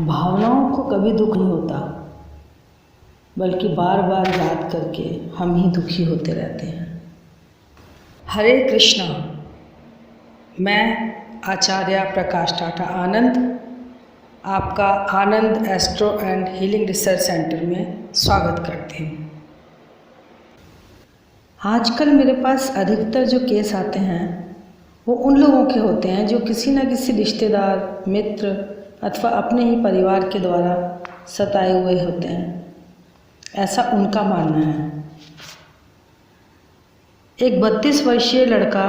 भावनाओं को कभी दुख नहीं होता, बल्कि बार बार याद करके हम ही दुखी होते रहते हैं। हरे कृष्णा। मैं आचार्य प्रकाश टाटा आनंद आपका Anand astro and healing research centre में स्वागत करती हूँ। आजकल मेरे पास अधिकतर जो केस आते हैं वो उन लोगों के होते हैं जो किसी न किसी रिश्तेदार, मित्र अथवा अपने ही परिवार के द्वारा सताए हुए होते हैं, ऐसा उनका मानना है। एक 32 वर्षीय लड़का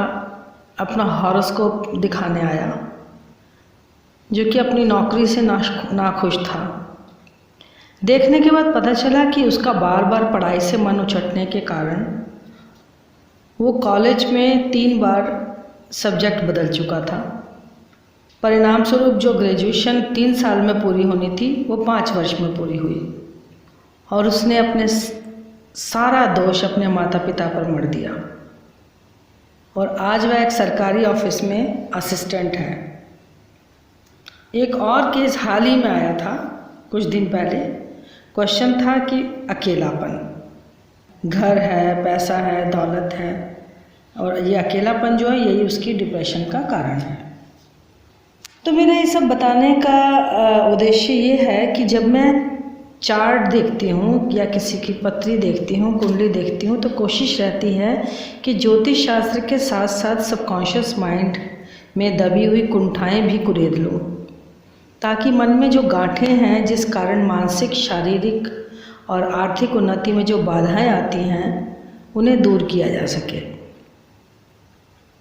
अपना हॉरोस्कोप दिखाने आया, जो कि अपनी नौकरी से नाखुश था। देखने के बाद पता चला कि उसका बार बार पढ़ाई से मन उचटने के कारण वो कॉलेज में 3 बार सब्जेक्ट बदल चुका था। परिणाम स्वरूप जो ग्रेजुएशन 3 साल में पूरी होनी थी वो 5 वर्ष में पूरी हुई और उसने अपने सारा दोष अपने माता पिता पर मढ़ दिया और आज वह एक सरकारी ऑफिस में असिस्टेंट है। एक और केस हाल ही में आया था कुछ दिन पहले। क्वेश्चन था कि अकेलापन, घर है, पैसा है, दौलत है और ये अकेलापन जो है यही उसकी डिप्रेशन का कारण है। तो मेरा ये सब बताने का उद्देश्य ये है कि जब मैं चार्ट देखती हूँ या किसी की पत्री देखती हूँ, कुंडली देखती हूँ, तो कोशिश रहती है कि ज्योतिष शास्त्र के साथ साथ सबकॉन्शियस माइंड में दबी हुई कुंठाएं भी कुरेद लूँ, ताकि मन में जो गांठें हैं जिस कारण मानसिक, शारीरिक और आर्थिक उन्नति में जो बाधाएं आती हैं उन्हें दूर किया जा सके।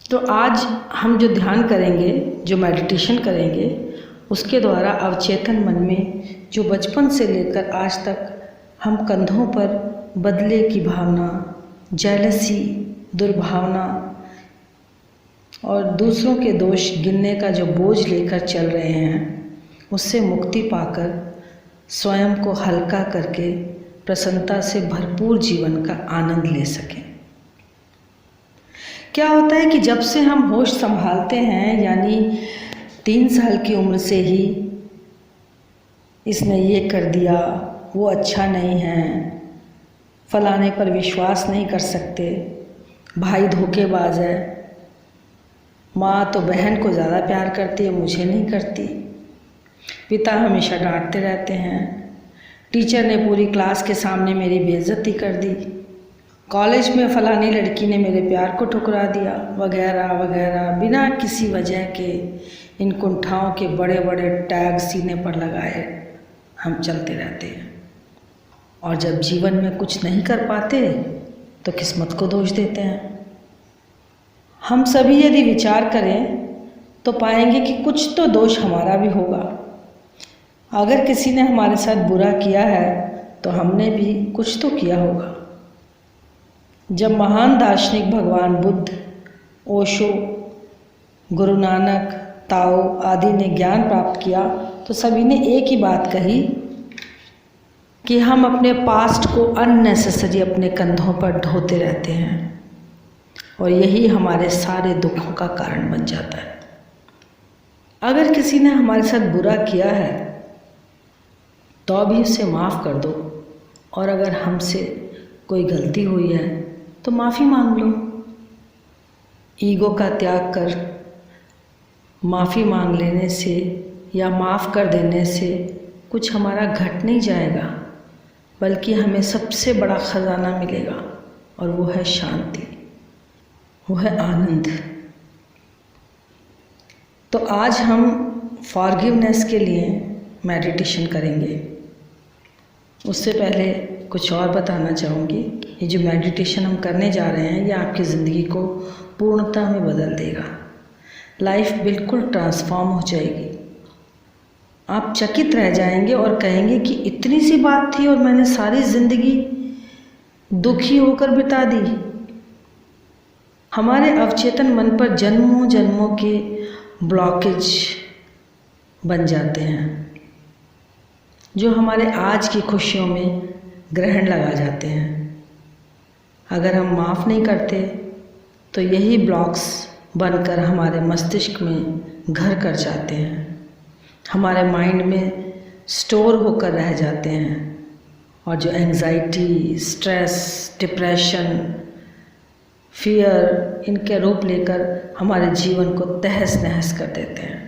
तो आज हम जो ध्यान करेंगे, जो मेडिटेशन करेंगे, उसके द्वारा अवचेतन मन में जो बचपन से लेकर आज तक हम कंधों पर बदले की भावना, जेलसी, दुर्भावना और दूसरों के दोष गिनने का जो बोझ लेकर चल रहे हैं, उससे मुक्ति पाकर स्वयं को हल्का करके प्रसन्नता से भरपूर जीवन का आनंद ले सकें। क्या होता है कि जब से हम होश संभालते हैं, यानी 3 साल की उम्र से ही इसने ये कर दिया, वो अच्छा नहीं है, फलाने पर विश्वास नहीं कर सकते, भाई धोखेबाज है, माँ तो बहन को ज़्यादा प्यार करती है, मुझे नहीं करती, पिता हमेशा डांटते रहते हैं, टीचर ने पूरी क्लास के सामने मेरी बेइज्जती कर दी, कॉलेज में फलानी लड़की ने मेरे प्यार को ठुकरा दिया, वगैरह वगैरह। बिना किसी वजह के इन कुंठाओं के बड़े बड़े टैग सीने पर लगाए हम चलते रहते हैं और जब जीवन में कुछ नहीं कर पाते तो किस्मत को दोष देते हैं। हम सभी यदि विचार करें तो पाएंगे कि कुछ तो दोष हमारा भी होगा। अगर किसी ने हमारे साथ बुरा किया है तो हमने भी कुछ तो किया होगा। जब महान दार्शनिक भगवान बुद्ध, ओशो, गुरु नानक, ताओ आदि ने ज्ञान प्राप्त किया तो सभी ने एक ही बात कही कि हम अपने पास्ट को अननेसेसरी अपने कंधों पर ढोते रहते हैं और यही हमारे सारे दुखों का कारण बन जाता है। अगर किसी ने हमारे साथ बुरा किया है तो अभी उसे माफ़ कर दो और अगर हमसे कोई गलती हुई है तो माफ़ी मांग लो। ईगो का त्याग कर माफ़ी मांग लेने से या माफ़ कर देने से कुछ हमारा घट नहीं जाएगा, बल्कि हमें सबसे बड़ा ख़जाना मिलेगा और वो है शांति, वो है आनंद। तो आज हम फॉरगिवनेस के लिए मेडिटेशन करेंगे। उससे पहले कुछ और बताना चाहूँगी। ये जो मेडिटेशन हम करने जा रहे हैं ये आपकी ज़िंदगी को पूर्णता में बदल देगा। लाइफ बिल्कुल ट्रांसफॉर्म हो जाएगी। आप चकित रह जाएंगे और कहेंगे कि इतनी सी बात थी और मैंने सारी ज़िंदगी दुखी होकर बिता दी। हमारे अवचेतन मन पर जन्मों जन्मों के ब्लॉकेज बन जाते हैं जो हमारे आज की खुशियों में ग्रहण लगा जाते हैं। अगर हम माफ़ नहीं करते तो यही ब्लॉक्स बनकर हमारे मस्तिष्क में घर कर जाते हैं। हमारे माइंड में स्टोर होकर रह जाते हैं और जो एंजाइटी, स्ट्रेस, डिप्रेशन, फियर इनके रूप लेकर हमारे जीवन को तहस नहस कर देते हैं।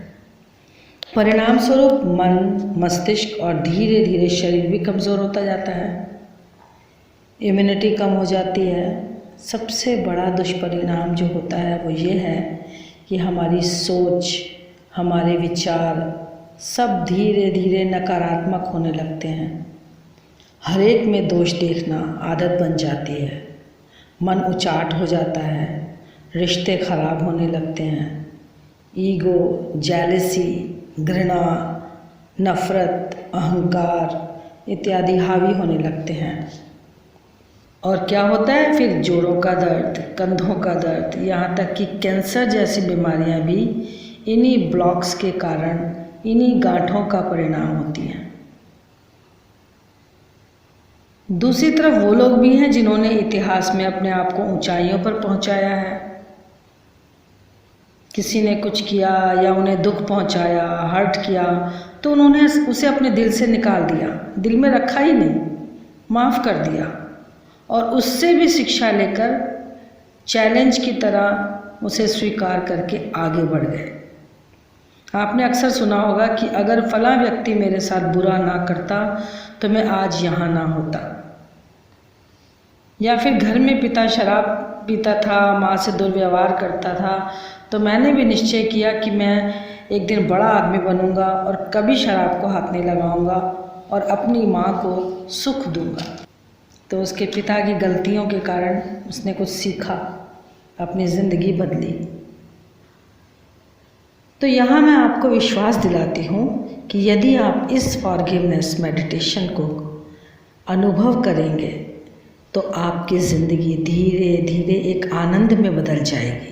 परिणाम स्वरूप मन, मस्तिष्क और धीरे धीरे शरीर भी कमज़ोर होता जाता है, इम्यूनिटी कम हो जाती है। सबसे बड़ा दुष्परिणाम जो होता है वो ये है कि हमारी सोच, हमारे विचार सब धीरे धीरे नकारात्मक होने लगते हैं। हर एक में दोष देखना आदत बन जाती है, मन उचाट हो जाता है, रिश्ते खराब होने लगते हैं, ईगो, जेलसी, घृणा, नफ़रत, अहंकार इत्यादि हावी होने लगते हैं। और क्या होता है फिर? जोड़ों का दर्द, कंधों का दर्द, यहाँ तक कि कैंसर जैसी बीमारियाँ भी इन्हीं ब्लॉक्स के कारण, इन्हीं गांठों का परिणाम होती हैं। दूसरी तरफ वो लोग भी हैं जिन्होंने इतिहास में अपने आप को ऊंचाइयों पर पहुंचाया है। किसी ने कुछ किया या उन्हें दुख पहुंचाया, हर्ट किया, तो उन्होंने उसे अपने दिल से निकाल दिया, दिल में रखा ही नहीं, माफ़ कर दिया और उससे भी शिक्षा लेकर चैलेंज की तरह उसे स्वीकार करके आगे बढ़ गए। आपने अक्सर सुना होगा कि अगर फला व्यक्ति मेरे साथ बुरा ना करता तो मैं आज यहाँ ना होता। या फिर घर में पिता शराब पीता था, माँ से दुर्व्यवहार करता था, तो मैंने भी निश्चय किया कि मैं एक दिन बड़ा आदमी बनूंगा और कभी शराब को हाथ नहीं लगाऊंगा और अपनी माँ को सुख दूंगा। तो उसके पिता की गलतियों के कारण उसने कुछ सीखा, अपनी ज़िंदगी बदली। तो यहाँ मैं आपको विश्वास दिलाती हूँ कि यदि आप इस फॉरगिवनेस मेडिटेशन को अनुभव करेंगे तो आपकी ज़िंदगी धीरे धीरे एक आनंद में बदल जाएगी।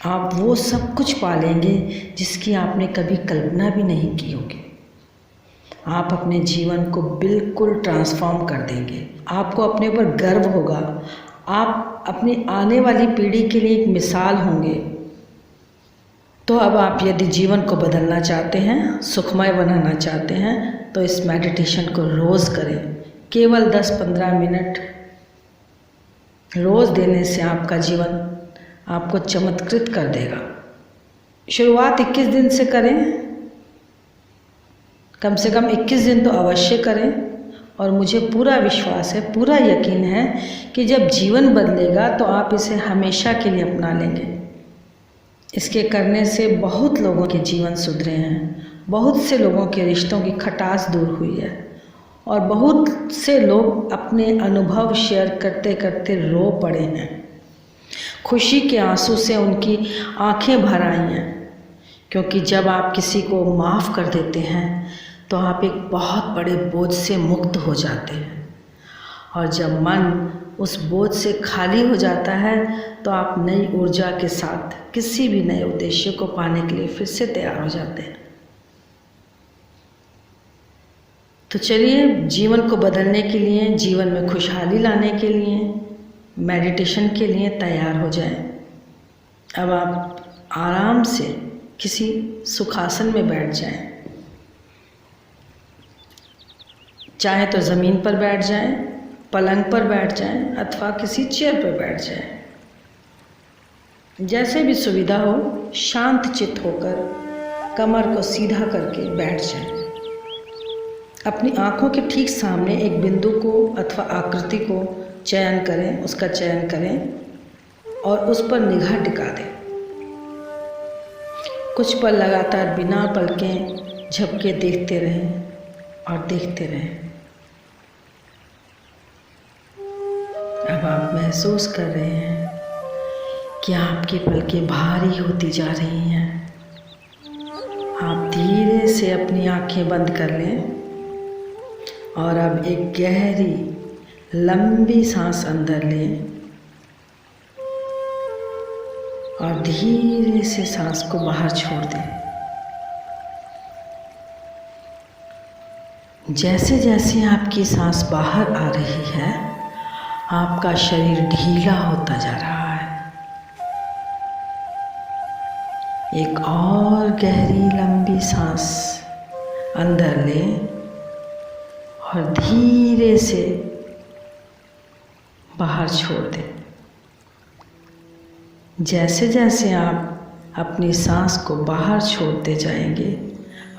आप वो सब कुछ पालेंगे जिसकी आपने कभी कल्पना भी नहीं की होगी। आप अपने जीवन को बिल्कुल ट्रांसफॉर्म कर देंगे। आपको अपने ऊपर गर्व होगा। आप अपनी आने वाली पीढ़ी के लिए एक मिसाल होंगे। तो अब आप यदि जीवन को बदलना चाहते हैं, सुखमय बनाना चाहते हैं, तो इस मेडिटेशन को रोज़ करें। केवल 10-15 मिनट रोज़ देने से आपका जीवन आपको चमत्कृत कर देगा। शुरुआत 21 दिन से करें, कम से कम 21 दिन तो अवश्य करें। और मुझे पूरा विश्वास है, पूरा यकीन है कि जब जीवन बदलेगा तो आप इसे हमेशा के लिए अपना लेंगे। इसके करने से बहुत लोगों के जीवन सुधरे हैं, बहुत से लोगों के रिश्तों की खटास दूर हुई है और बहुत से लोग अपने अनुभव शेयर करते करते रो पड़े हैं। खुशी के आंसू से उनकी आंखें भर आई हैं, क्योंकि जब आप किसी को माफ़ कर देते हैं तो आप एक बहुत बड़े बोझ से मुक्त हो जाते हैं। और जब मन उस बोझ से खाली हो जाता है तो आप नई ऊर्जा के साथ किसी भी नए उद्देश्य को पाने के लिए फिर से तैयार हो जाते हैं। तो चलिए, जीवन को बदलने के लिए, जीवन में खुशहाली लाने के लिए, मेडिटेशन के लिए तैयार हो जाएं। अब आप आराम से किसी सुखासन में बैठ जाएं। चाहे तो ज़मीन पर बैठ जाएं, पलंग पर बैठ जाएं अथवा किसी चेयर पर बैठ जाएं। जैसे भी सुविधा हो, शांत चित्त होकर कमर को सीधा करके बैठ जाएं। अपनी आँखों के ठीक सामने एक बिंदु को अथवा आकृति को चयन करें, उसका चयन करें और उस पर निगाह टिका दें। कुछ पल लगातार बिना पलकें झपके देखते रहें और देखते रहें। अब आप महसूस कर रहे हैं कि आपकी पलकें भारी होती जा रही हैं। आप धीरे से अपनी आंखें बंद कर लें और अब एक गहरी लंबी सांस अंदर लें और धीरे से सांस को बाहर छोड़ दें। जैसे जैसे आपकी सांस बाहर आ रही है, आपका शरीर ढीला होता जा रहा है। एक और गहरी लंबी सांस अंदर लें और धीरे से बाहर छोड़ दें। जैसे जैसे आप अपनी सांस को बाहर छोड़ते जाएंगे,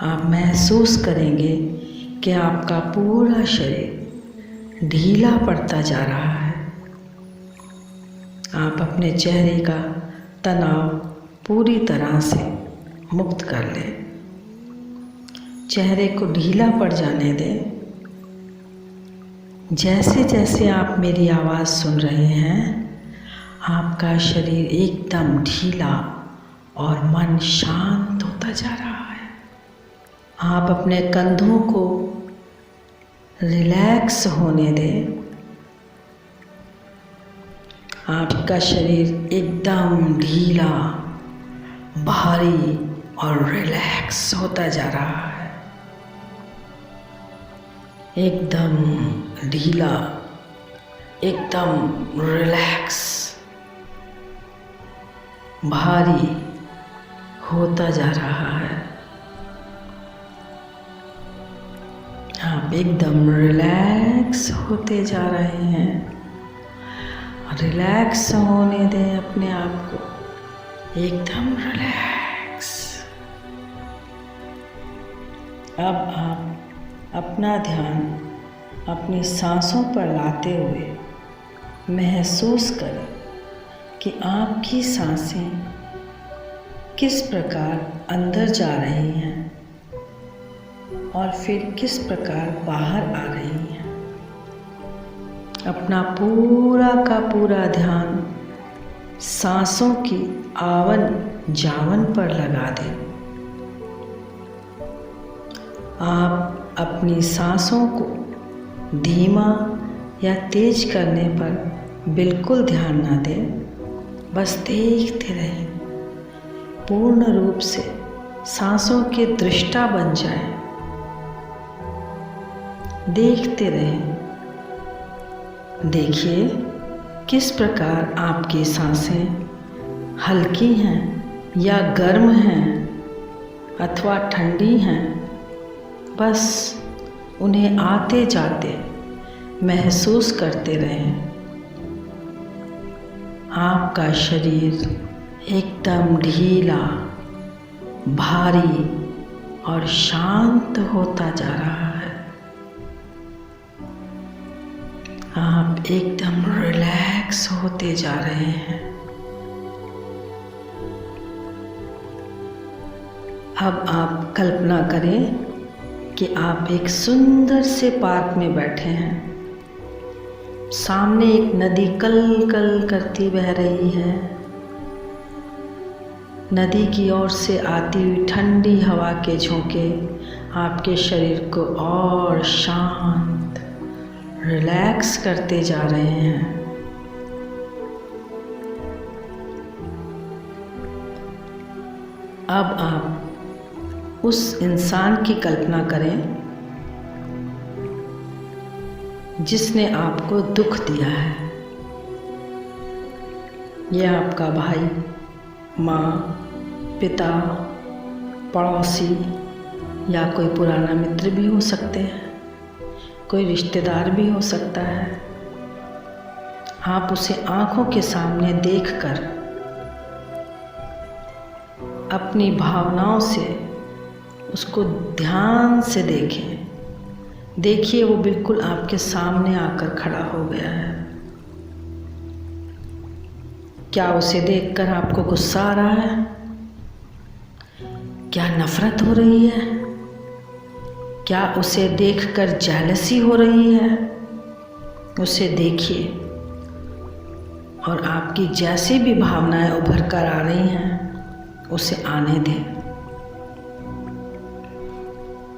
आप महसूस करेंगे कि आपका पूरा शरीर ढीला पड़ता जा रहा है। आप अपने चेहरे का तनाव पूरी तरह से मुक्त कर लें। चेहरे को ढीला पड़ जाने दें। जैसे जैसे आप मेरी आवाज़ सुन रहे हैं, आपका शरीर एकदम ढीला और मन शांत होता जा रहा है। आप अपने कंधों को रिलैक्स होने दें। आपका शरीर एकदम ढीला, भारी और रिलैक्स होता जा रहा है। एकदम ढीला, एकदम रिलैक्स, भारी होता जा रहा है। आप एकदम रिलैक्स होते जा रहे हैं। रिलैक्स होने दें अपने आप को, एकदम रिलैक्स। अब आप अपना ध्यान अपनी सांसों पर लाते हुए महसूस करें कि आपकी सांसें किस प्रकार अंदर जा रही हैं और फिर किस प्रकार बाहर आ रही हैं। अपना पूरा का पूरा ध्यान सांसों की आवन जावन पर लगा दें। आप अपनी सांसों को धीमा या तेज करने पर बिल्कुल ध्यान ना दें, बस देखते रहें। पूर्ण रूप से सांसों के दृष्टा बन जाएं। देखते रहें। देखिए किस प्रकार आपकी सांसें हल्की हैं या गर्म हैं अथवा ठंडी हैं। बस उन्हें आते जाते महसूस करते रहें। आपका शरीर एकदम ढीला, भारी और शांत होता जा रहा है। आप एकदम रिलैक्स होते जा रहे हैं। अब आप कल्पना करें कि आप एक सुंदर से पार्क में बैठे हैं। सामने एक नदी कल कल करती बह रही है। नदी की ओर से आती हुई ठंडी हवा के झोंके आपके शरीर को और शांत, रिलैक्स करते जा रहे हैं। अब आप उस इंसान की कल्पना करें जिसने आपको दुख दिया है। यह आपका भाई, माँ, पिता, पड़ोसी या कोई पुराना मित्र भी हो सकते हैं, कोई रिश्तेदार भी हो सकता है। आप उसे आंखों के सामने देखकर अपनी भावनाओं से उसको ध्यान से देखें। देखिए वो बिल्कुल आपके सामने आकर खड़ा हो गया है। क्या उसे देखकर आपको गुस्सा आ रहा है? क्या नफरत हो रही है? क्या उसे देखकर जेलसी हो रही है? उसे देखिए और आपकी जैसी भी भावनाएं उभर कर आ रही हैं उसे आने दें।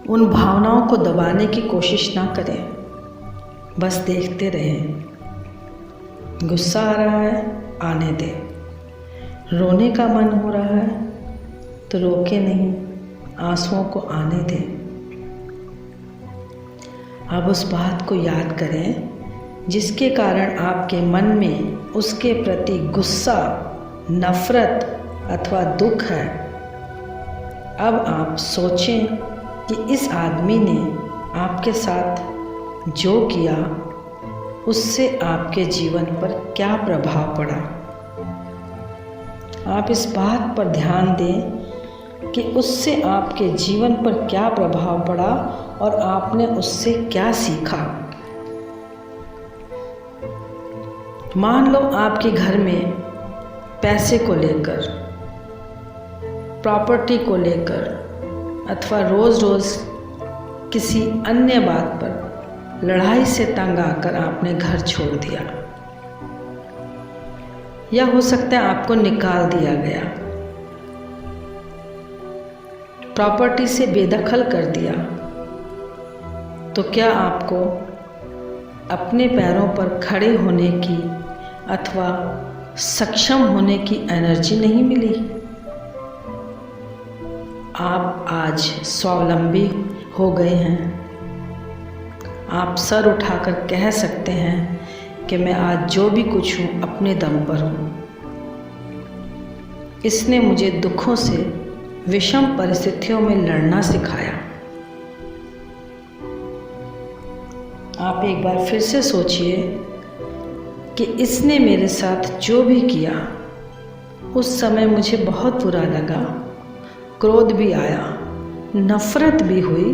उन भावनाओं को दबाने की कोशिश ना करें, बस देखते रहें। गुस्सा आ रहा है, आने दें। रोने का मन हो रहा है तो रोके नहीं, आंसुओं को आने दें। अब उस बात को याद करें जिसके कारण आपके मन में उसके प्रति गुस्सा, नफरत अथवा दुख है। अब आप सोचें कि इस आदमी ने आपके साथ जो किया उससे आपके जीवन पर क्या प्रभाव पड़ा। आप इस बात पर ध्यान दें कि उससे आपके जीवन पर क्या प्रभाव पड़ा और आपने उससे क्या सीखा। मान लो आपके घर में पैसे को लेकर, प्रॉपर्टी को लेकर अथवा रोज़ रोज़ किसी अन्य बात पर लड़ाई से तंग आकर आपने घर छोड़ दिया, या हो सकता है आपको निकाल दिया गया, प्रॉपर्टी से बेदखल कर दिया, तो क्या आपको अपने पैरों पर खड़े होने की अथवा सक्षम होने की एनर्जी नहीं मिली? आप आज स्वावलंबी हो गए हैं। आप सर उठाकर कह सकते हैं कि मैं आज जो भी कुछ हूँ अपने दम पर हूँ। इसने मुझे दुखों से, विषम परिस्थितियों में लड़ना सिखाया। आप एक बार फिर से सोचिए कि इसने मेरे साथ जो भी किया उस समय मुझे बहुत बुरा लगा, क्रोध भी आया, नफ़रत भी हुई,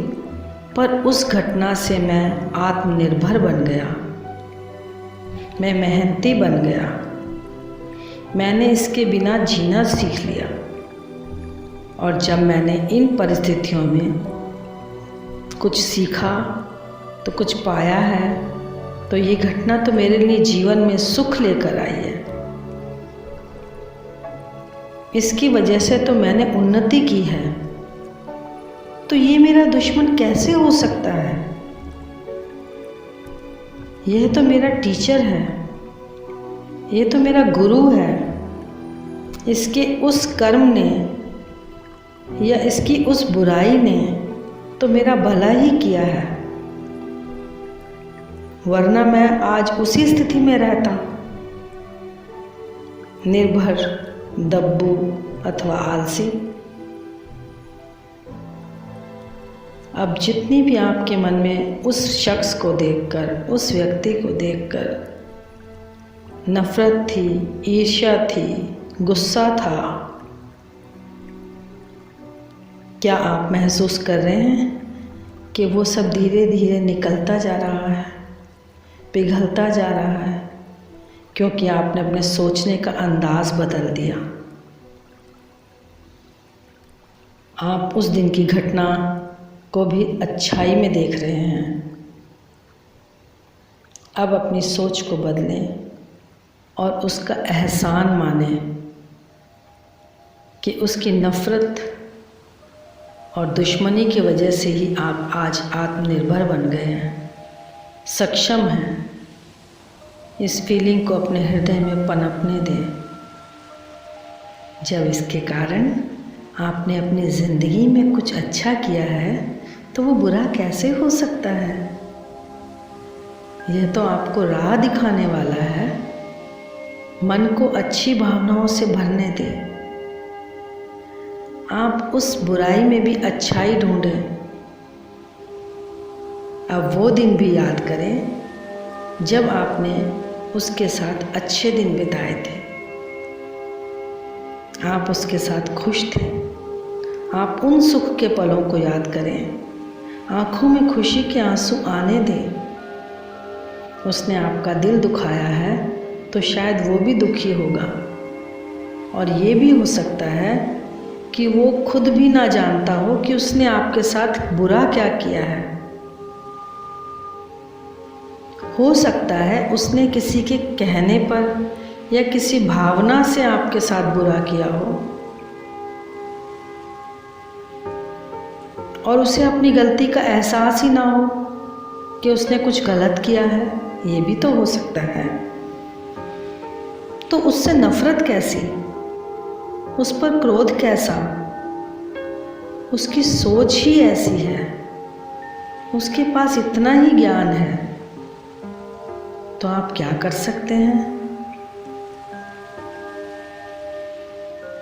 पर उस घटना से मैं आत्मनिर्भर बन गया, मैं मेहनती बन गया, मैंने इसके बिना जीना सीख लिया। और जब मैंने इन परिस्थितियों में कुछ सीखा तो कुछ पाया है, तो ये घटना तो मेरे लिए जीवन में सुख लेकर आई है। इसकी वजह से तो मैंने उन्नति की है। तो ये मेरा दुश्मन कैसे हो सकता है? यह तो मेरा टीचर है, ये तो मेरा गुरु है। इसके उस कर्म ने या इसकी उस बुराई ने तो मेरा भला ही किया है, वरना मैं आज उसी स्थिति में रहता, निर्भर, दब्बू अथवा आलसी। अब जितनी भी आपके मन में उस शख्स को देखकर, उस व्यक्ति को देखकर नफ़रत थी, ईर्ष्या थी, गुस्सा था, क्या आप महसूस कर रहे हैं कि वो सब धीरे धीरे निकलता जा रहा है, पिघलता जा रहा है, क्योंकि आपने अपने सोचने का अंदाज बदल दिया। आप उस दिन की घटना को भी अच्छाई में देख रहे हैं। अब अपनी सोच को बदलें और उसका एहसान मानें कि उसकी नफ़रत और दुश्मनी की वजह से ही आप आज आत्मनिर्भर बन गए हैं, सक्षम हैं। इस फीलिंग को अपने हृदय में पनपने दें। जब इसके कारण आपने अपनी ज़िंदगी में कुछ अच्छा किया है तो वो बुरा कैसे हो सकता है? यह तो आपको राह दिखाने वाला है। मन को अच्छी भावनाओं से भरने दें। आप उस बुराई में भी अच्छाई ढूंढें। अब वो दिन भी याद करें जब आपने उसके साथ अच्छे दिन बिताए थे, आप उसके साथ खुश थे। आप उन सुख के पलों को याद करें, आँखों में खुशी के आंसू आने दें। उसने आपका दिल दुखाया है तो शायद वो भी दुखी होगा, और ये भी हो सकता है कि वो खुद भी ना जानता हो कि उसने आपके साथ बुरा क्या किया है। हो सकता है उसने किसी के कहने पर या किसी भावना से आपके साथ बुरा किया हो और उसे अपनी गलती का एहसास ही ना हो कि उसने कुछ गलत किया है। ये भी तो हो सकता है। तो उससे नफ़रत कैसी, उस पर क्रोध कैसा? उसकी सोच ही ऐसी है, उसके पास इतना ही ज्ञान है। तो आप क्या कर सकते हैं?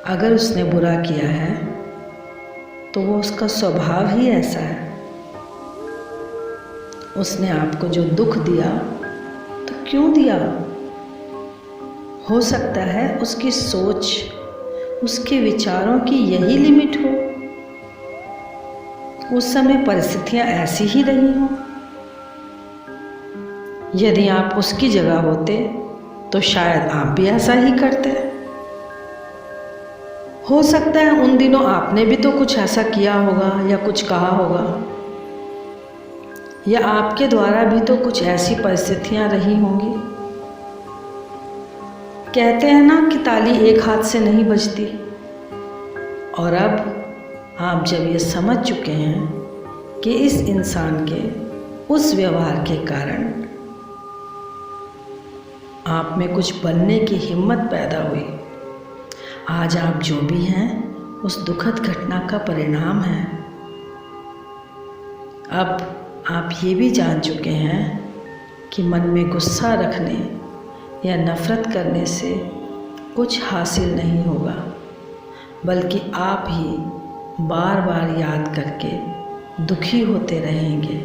अगर उसने बुरा किया है तो वो उसका स्वभाव ही ऐसा है। उसने आपको जो दुख दिया तो क्यों दिया? हो सकता है उसकी सोच, उसके विचारों की यही लिमिट हो। उस समय परिस्थितियां ऐसी ही रही हों। यदि आप उसकी जगह होते तो शायद आप भी ऐसा ही करते। हो सकता है उन दिनों आपने भी तो कुछ ऐसा किया होगा या कुछ कहा होगा, या आपके द्वारा भी तो कुछ ऐसी परिस्थितियां रही होंगी। कहते हैं ना कि ताली एक हाथ से नहीं बजती। और अब आप जब ये समझ चुके हैं कि इस इंसान के उस व्यवहार के कारण आप में कुछ बनने की हिम्मत पैदा हुई, आज आप जो भी हैं उस दुखद घटना का परिणाम है। अब आप ये भी जान चुके हैं कि मन में गुस्सा रखने या नफ़रत करने से कुछ हासिल नहीं होगा, बल्कि आप ही बार बार याद करके दुखी होते रहेंगे।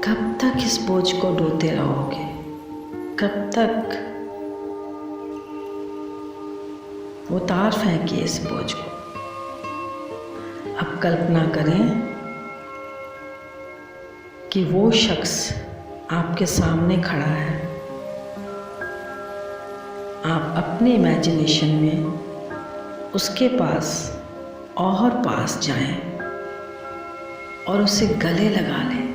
कब तक इस बोझ को ढोते रहोगे? कब तक? उतार फेंकिए इस बोझ को। अब कल्पना करें कि वो शख्स आपके सामने खड़ा है। आप अपने इमेजिनेशन में उसके पास और पास जाएं और उसे गले लगा लें,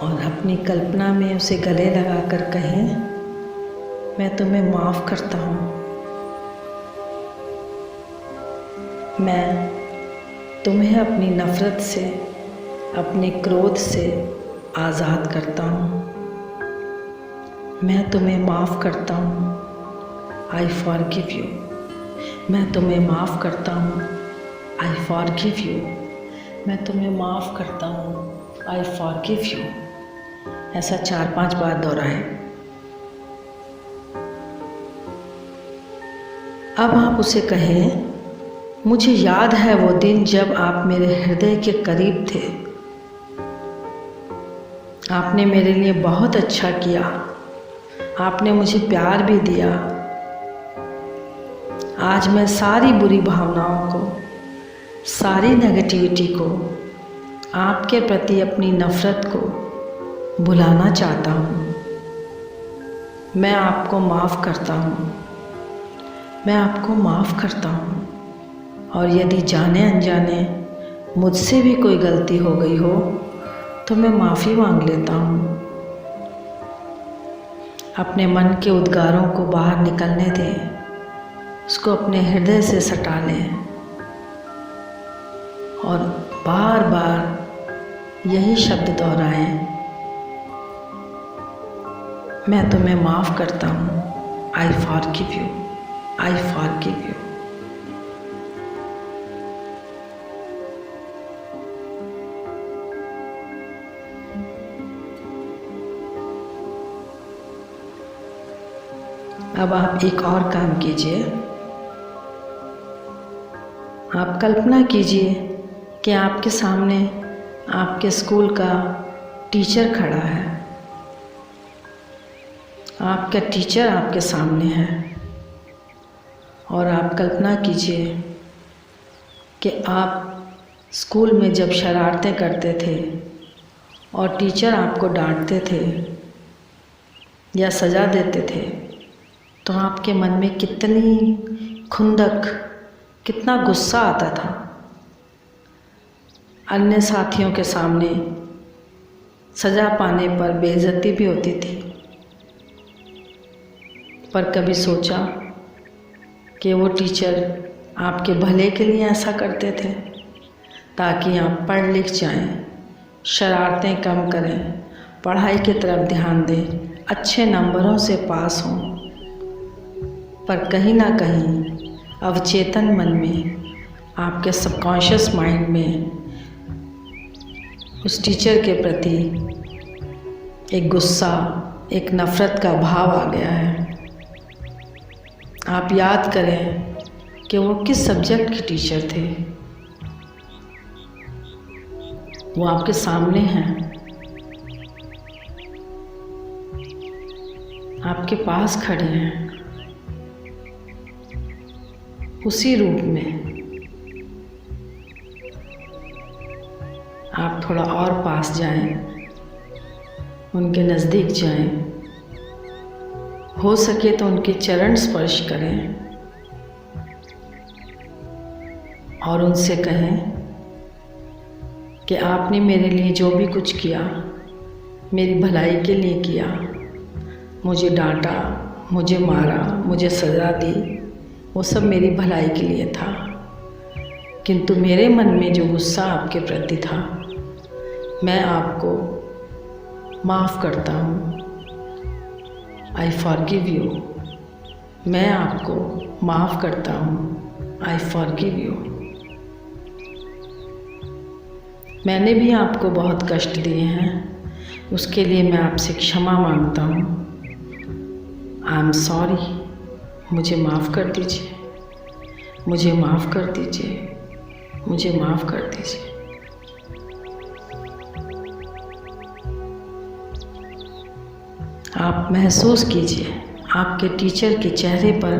और अपनी कल्पना में उसे गले लगाकर कहें, मैं तुम्हें माफ़ करता हूँ, मैं तुम्हें अपनी नफ़रत से, अपने क्रोध से आज़ाद करता हूँ, मैं तुम्हें माफ़ करता हूँ, आई फॉरगिव यू, मैं तुम्हें माफ़ करता हूँ, आई फॉरगिव यू, मैं तुम्हें माफ़ करता हूँ, आई फॉरगिव यू। ऐसा 4-5 बार दोहराएं। अब आप उसे कहें, मुझे याद है वो दिन जब आप मेरे हृदय के करीब थे। आपने मेरे लिए बहुत अच्छा किया, आपने मुझे प्यार भी दिया। आज मैं सारी बुरी भावनाओं को, सारी नेगेटिविटी को, आपके प्रति अपनी नफ़रत को भुलाना चाहता हूँ। मैं आपको माफ़ करता हूँ, मैं आपको माफ़ करता हूँ। और यदि जाने अनजाने मुझसे भी कोई गलती हो गई हो तो मैं माफ़ी मांग लेता हूँ। अपने मन के उद्गारों को बाहर निकलने दें, उसको अपने हृदय से सटा लें और बार बार यही शब्द दोहराएं, मैं तुम्हें माफ़ करता हूँ, I forgive you, I forgive you. अब आप एक और काम कीजिए। आप कल्पना कीजिए कि आपके सामने आपके स्कूल का टीचर खड़ा है। आपका टीचर आपके सामने है और आप कल्पना कीजिए कि आप स्कूल में जब शरारतें करते थे और टीचर आपको डांटते थे या सज़ा देते थे तो आपके मन में कितनी खुंदक, कितना गुस्सा आता था। अन्य साथियों के सामने सज़ा पाने पर बेइज्जती भी होती थी, पर कभी सोचा कि वो टीचर आपके भले के लिए ऐसा करते थे ताकि आप पढ़ लिख जाएं, शरारतें कम करें, पढ़ाई की तरफ ध्यान दें, अच्छे नंबरों से पास हों। पर कहीं ना कहीं अवचेतन मन में, आपके सबकॉन्शियस माइंड में उस टीचर के प्रति एक गुस्सा, एक नफ़रत का भाव आ गया है। आप याद करें कि वो किस सब्जेक्ट के टीचर थे। वो आपके सामने हैं, आपके पास खड़े हैं, उसी रूप में। आप थोड़ा और पास जाएं, उनके नज़दीक जाएं, हो सके तो उनके चरण स्पर्श करें और उनसे कहें कि आपने मेरे लिए जो भी कुछ किया मेरी भलाई के लिए किया। मुझे डांटा, मुझे मारा, मुझे सज़ा दी, वो सब मेरी भलाई के लिए था। किंतु मेरे मन में जो गुस्सा आपके प्रति था, मैं आपको माफ़ करता हूँ। I forgive you. मैं आपको माफ़ करता हूँ। I forgive you. मैंने भी आपको बहुत कष्ट दिए हैं, उसके लिए मैं आपसे क्षमा मांगता हूँ। I am sorry. मुझे माफ़ कर दीजिए, मुझे माफ़ कर दीजिए, मुझे माफ़ कर दीजिए। आप महसूस कीजिए आपके टीचर के चेहरे पर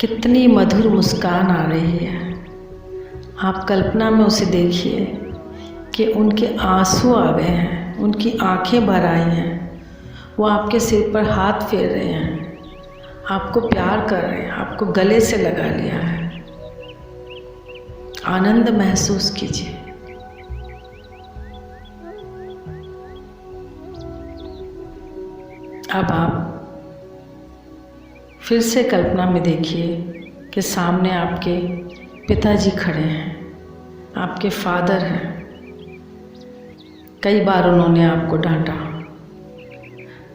कितनी मधुर मुस्कान आ रही है। आप कल्पना में उसे देखिए कि उनके आंसू आ गए हैं, उनकी आंखें भर आई हैं, वो आपके सिर पर हाथ फेर रहे हैं, आपको प्यार कर रहे हैं, आपको गले से लगा लिया है। आनंद महसूस कीजिए। अब आप फिर से कल्पना में देखिए कि सामने आपके पिताजी खड़े हैं, आपके फादर हैं। कई बार उन्होंने आपको डांटा,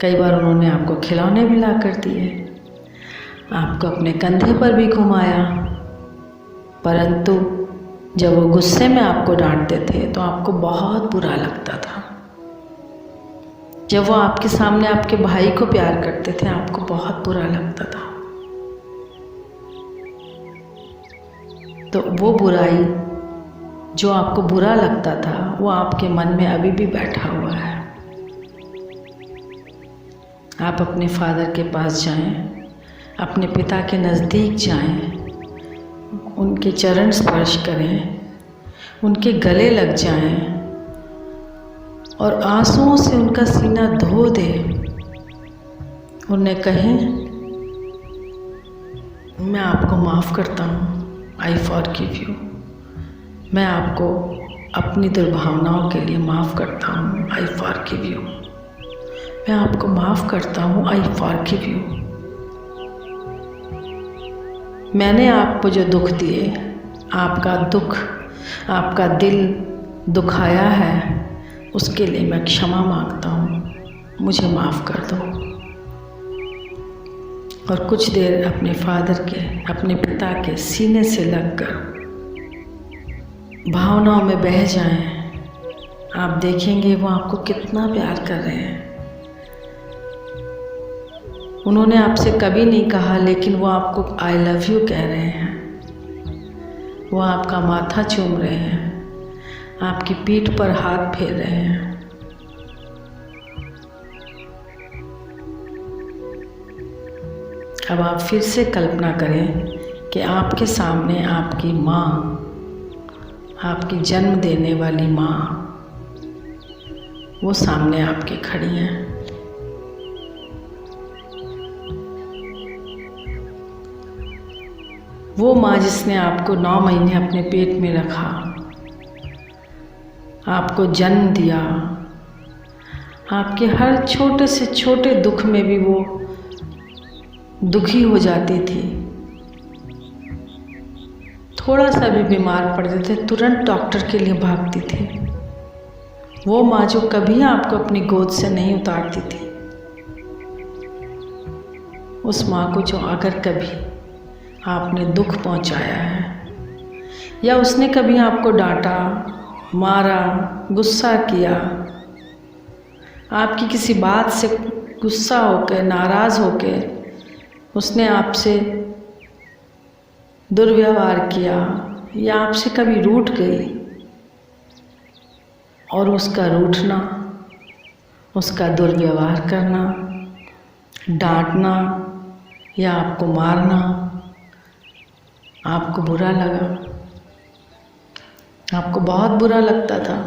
कई बार उन्होंने आपको खिलौने भी ला कर दिए, आपको अपने कंधे पर भी घुमाया। परंतु जब वो गुस्से में आपको डांटते थे तो आपको बहुत बुरा लगता था। जब वो आपके सामने आपके भाई को प्यार करते थे, आपको बहुत बुरा लगता था। तो वो बुराई जो आपको बुरा लगता था, वो आपके मन में अभी भी बैठा हुआ है। आप अपने फादर के पास जाएं, अपने पिता के नज़दीक जाएं, उनके चरण स्पर्श करें, उनके गले लग जाएं और आंसुओं से उनका सीना धो दें। उन्हें कहें, मैं आपको माफ़ करता हूँ। I forgive you. मैं आपको अपनी दुर्भावनाओं के लिए माफ़ करता हूँ। I forgive you. मैं आपको माफ़ करता हूँ। I forgive you. मैंने आपको जो दुख दिए, आपका दुख, आपका दिल दुखाया है, उसके लिए मैं क्षमा मांगता हूँ। मुझे माफ़ कर दो। और कुछ देर अपने फादर के, अपने पिता के सीने से लगकर भावनाओं में बह जाएं। आप देखेंगे वो आपको कितना प्यार कर रहे हैं। उन्होंने आपसे कभी नहीं कहा, लेकिन वो आपको आई लव यू कह रहे हैं। वो आपका माथा चूम रहे हैं, आपकी पीठ पर हाथ फेर रहे हैं। अब आप फिर से कल्पना करें कि आपके सामने आपकी माँ, आपकी जन्म देने वाली माँ, वो सामने आपके खड़ी हैं। वो माँ जिसने आपको 9 महीने अपने पेट में रखा, आपको जन्म दिया, आपके हर छोटे से छोटे दुख में भी वो दुखी हो जाती थी। थोड़ा सा भी बीमार पड़ते थे, तुरंत डॉक्टर के लिए भागती थी। वो माँ जो कभी आपको अपनी गोद से नहीं उतारती थी, उस माँ को जो अगर कभी आपने दुख पहुँचाया है या उसने कभी आपको डांटा, मारा, गुस्सा किया, आपकी किसी बात से गुस्सा होकर, नाराज़ होकर उसने आपसे दुर्व्यवहार किया या आपसे कभी रूठ गई, और उसका रूठना, उसका दुर्व्यवहार करना, डांटना या आपको मारना आपको बुरा लगा, आपको बहुत बुरा लगता था।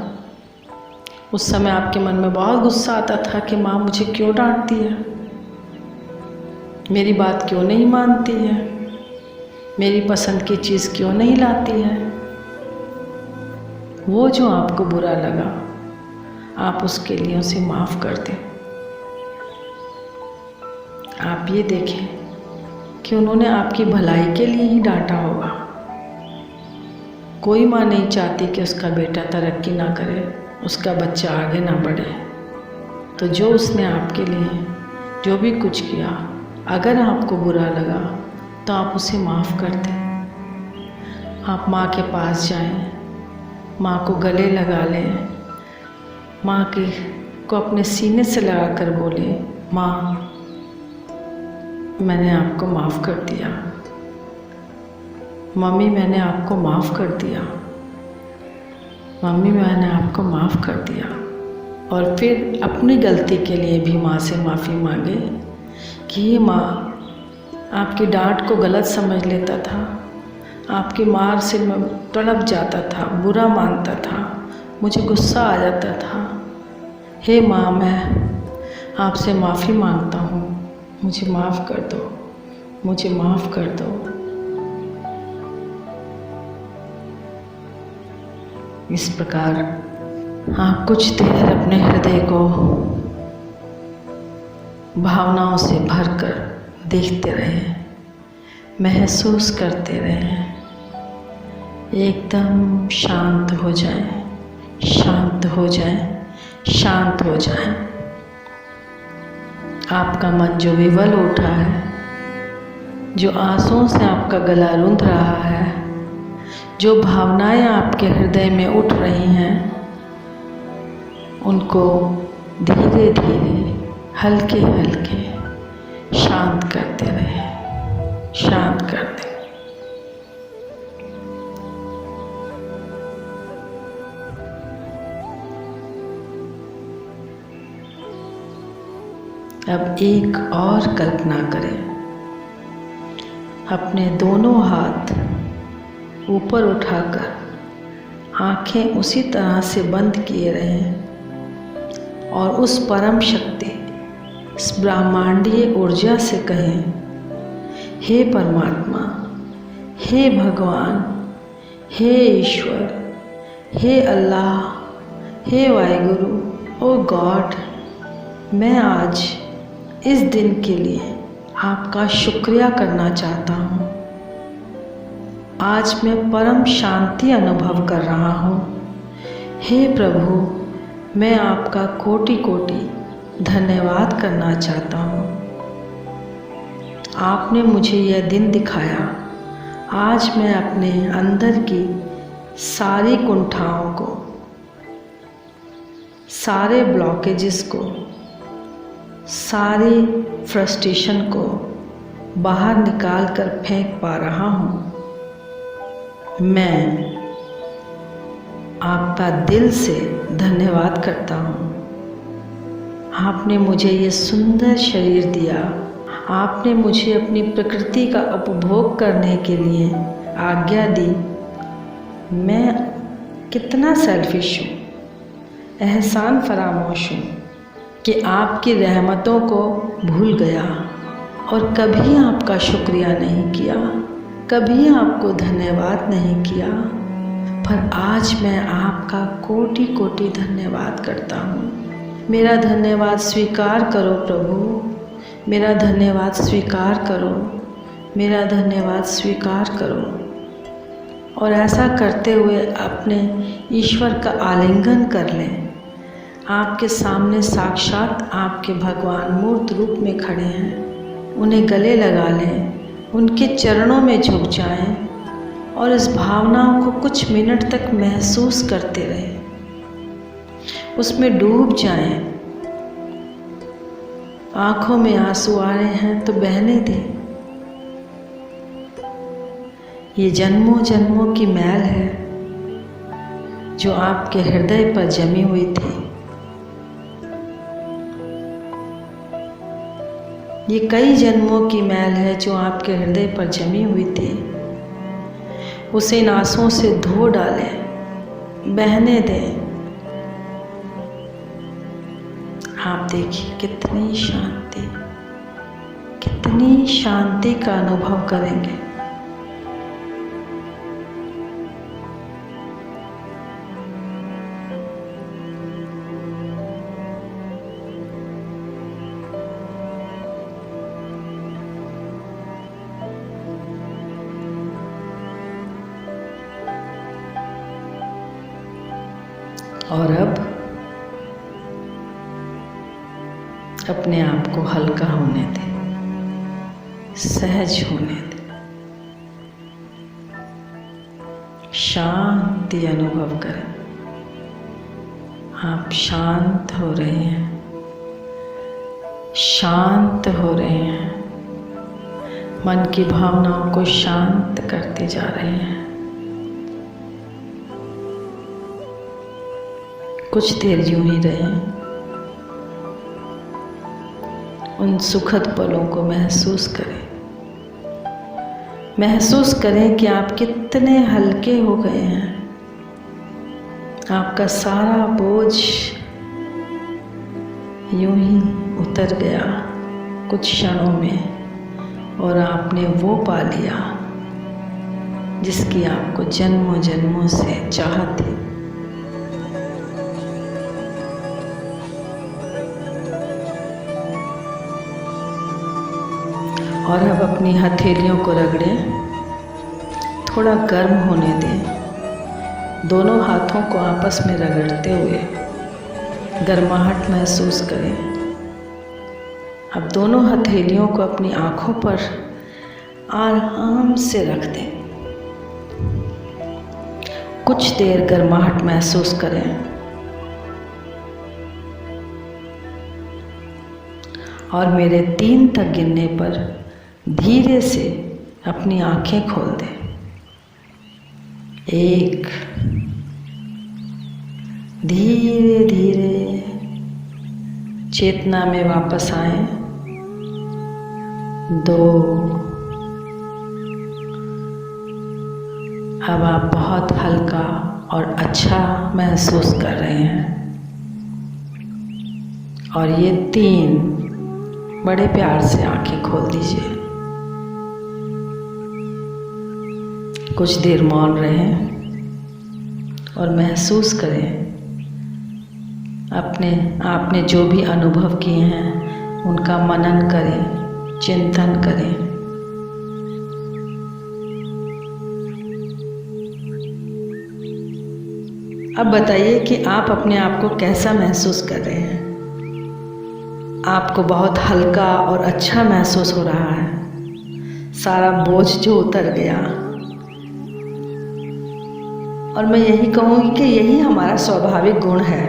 उस समय आपके मन में बहुत गुस्सा आता था कि माँ मुझे क्यों डांटती है, मेरी बात क्यों नहीं मानती है, मेरी पसंद की चीज़ क्यों नहीं लाती है। वो जो आपको बुरा लगा, आप उसके लिए उसे माफ़ कर दें। आप ये देखें कि उन्होंने आपकी भलाई के लिए ही डांटा होगा। कोई माँ नहीं चाहती कि उसका बेटा तरक्की ना करे, उसका बच्चा आगे ना बढ़े। तो जो उसने आपके लिए जो भी कुछ किया, अगर आपको बुरा लगा तो आप उसे माफ़ कर दें। आप माँ के पास जाएं, माँ को गले लगा लें, माँ को अपने सीने से लगा कर बोले, माँ मैंने आपको माफ़ कर दिया, मम्मी मैंने आपको माफ़ कर दिया, मम्मी मैंने आपको माफ़ कर दिया। और फिर अपनी गलती के लिए भी माँ से माफ़ी मांगे कि ये माँ आपकी डांट को गलत समझ लेता था, आपकी मार से मैं तड़प जाता था, बुरा मानता था, मुझे गुस्सा आ जाता था। हे माँ, मैं आपसे माफ़ी मांगता हूँ, मुझे माफ़ कर दो, मुझे माफ़ कर दो। इस प्रकार आप कुछ देर अपने हृदय को भावनाओं से भरकर देखते रहें, महसूस करते रहें, एकदम शांत हो जाएं, शांत हो जाएं, शांत हो जाएं। आपका मन जो विवल उठा है, जो आंसुओं से आपका गला रूंध रहा है, जो भावनाएं आपके हृदय में उठ रही हैं, उनको धीरे धीरे हल्के हल्के शांत करते रहें, शांत कर दें। अब एक और कल्पना करें, अपने दोनों हाथ ऊपर उठाकर आँखें उसी तरह से बंद किए रहें और उस परम शक्ति, इस ब्रह्मांडीय ऊर्जा से कहें, हे परमात्मा, हे भगवान, हे ईश्वर, हे अल्लाह, हे वाहिगुरु, ओ गॉड, मैं आज इस दिन के लिए आपका शुक्रिया करना चाहता हूँ। आज मैं परम शांति अनुभव कर रहा हूँ। हे प्रभु, मैं आपका कोटि कोटि धन्यवाद करना चाहता हूँ। आपने मुझे यह दिन दिखाया। आज मैं अपने अंदर की सारी कुंठाओं को, सारे ब्लॉकेजेस को, सारी फ्रस्ट्रेशन को बाहर निकाल कर फेंक पा रहा हूँ। मैं आपका दिल से धन्यवाद करता हूँ। आपने मुझे ये सुंदर शरीर दिया। आपने मुझे अपनी प्रकृति का उपभोग करने के लिए आज्ञा दी। मैं कितना सेल्फिश हूँ, एहसान फरामोश हूँ कि आपकी रहमतों को भूल गया और कभी आपका शुक्रिया नहीं किया, कभी आपको धन्यवाद नहीं किया। पर आज मैं आपका कोटि कोटि धन्यवाद करता हूँ। मेरा धन्यवाद स्वीकार करो प्रभु, मेरा धन्यवाद स्वीकार करो, मेरा धन्यवाद स्वीकार करो। और ऐसा करते हुए अपने ईश्वर का आलिंगन कर लें। आपके सामने साक्षात आपके भगवान मूर्त रूप में खड़े हैं, उन्हें गले लगा लें, उनके चरणों में झुक जाएं और इस भावनाओं को कुछ मिनट तक महसूस करते रहें, उसमें डूब जाएं। आँखों में आंसू आ रहे हैं तो बहने दें। ये जन्मों जन्मों की मैल है, जो आपके हृदय पर जमी हुई थी, ये कई जन्मों की मैल है जो आपके हृदय पर जमी हुई थी, उसे इन आंसुओं से धो डालें, बहने दें। आप देखिए कितनी शांति का अनुभव करेंगे। और अब अपने आप को हल्का होने दें, सहज होने दें, शांति अनुभव करें। आप शांत हो रहे हैं, शांत हो रहे हैं, मन की भावनाओं को शांत करते जा रहे हैं। कुछ देर यूं ही रहें, उन सुखद पलों को महसूस करें। महसूस करें कि आप कितने हल्के हो गए हैं। आपका सारा बोझ यूं ही उतर गया कुछ क्षणों में, और आपने वो पा लिया जिसकी आपको जन्मों जन्मों से चाहत थी। और अब अपनी हथेलियों को रगड़ें, थोड़ा गर्म होने दें। दोनों हाथों को आपस में रगड़ते हुए गर्माहट महसूस करें। अब दोनों हथेलियों को अपनी आँखों पर आराम से रख दें। कुछ देर गर्माहट महसूस करें और मेरे 3 तक गिनने पर धीरे से अपनी आंखें खोल दें। 1, धीरे धीरे चेतना में वापस आए। 2, अब आप बहुत हल्का और अच्छा महसूस कर रहे हैं। और ये 3, बड़े प्यार से आंखें खोल दीजिए। कुछ देर मौन रहें और महसूस करें आपने जो भी अनुभव किए हैं उनका मनन करें, चिंतन करें। अब बताइए कि आप अपने आप को कैसा महसूस कर रहे हैं। आपको बहुत हल्का और अच्छा महसूस हो रहा है, सारा बोझ जो उतर गया। और मैं यही कहूँगी कि यही हमारा स्वाभाविक गुण है।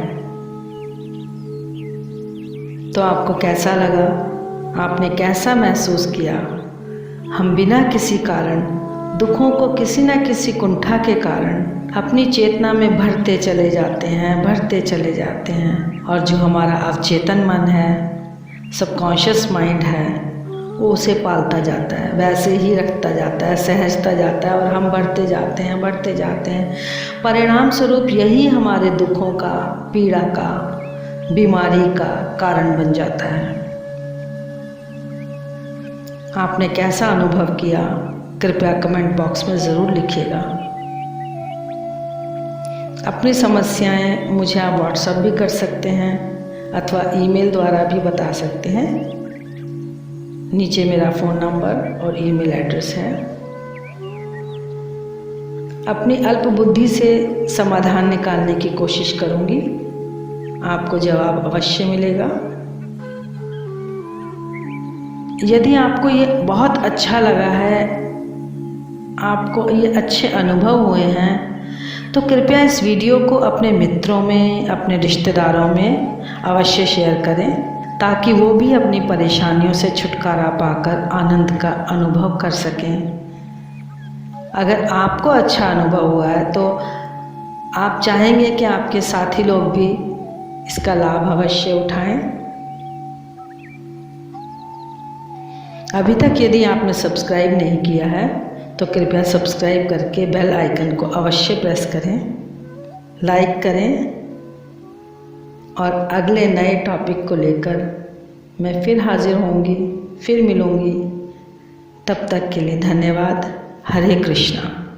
तो आपको कैसा लगा? आपने कैसा महसूस किया? हम बिना किसी कारण, दुखों को किसी न किसी कुंठा के कारण अपनी चेतना में भरते चले जाते हैं। और जो हमारा अवचेतन मन है, सबकॉन्शियस माइंड है, वो उसे पालता जाता है, वैसे ही रखता जाता है, सहजता जाता है, और हम बढ़ते जाते हैं। परिणाम स्वरूप यही हमारे दुखों का, पीड़ा का, बीमारी का कारण बन जाता है। आपने कैसा अनुभव किया? कृपया कमेंट बॉक्स में ज़रूर लिखिएगा। अपनी समस्याएं मुझे आप व्हाट्सएप भी कर सकते हैं अथवा ईमेल द्वारा भी बता सकते हैं। नीचे मेरा फ़ोन नंबर और ईमेल एड्रेस है। अपनी अल्प बुद्धि से समाधान निकालने की कोशिश करूंगी, आपको जवाब अवश्य मिलेगा। यदि आपको ये बहुत अच्छा लगा है, आपको ये अच्छे अनुभव हुए हैं, तो कृपया इस वीडियो को अपने मित्रों में, अपने रिश्तेदारों में अवश्य शेयर करें, ताकि वो भी अपनी परेशानियों से छुटकारा पाकर आनंद का अनुभव कर सकें। अगर आपको अच्छा अनुभव हुआ है तो आप चाहेंगे कि आपके साथी लोग भी इसका लाभ अवश्य उठाएं। अभी तक यदि आपने सब्सक्राइब नहीं किया है तो कृपया सब्सक्राइब करके बेल आइकन को अवश्य प्रेस करें, लाइक करें और अगले नए टॉपिक को लेकर मैं फिर हाजिर होंगी, फिर मिलूँगी। तब तक के लिए धन्यवाद। हरे कृष्णा।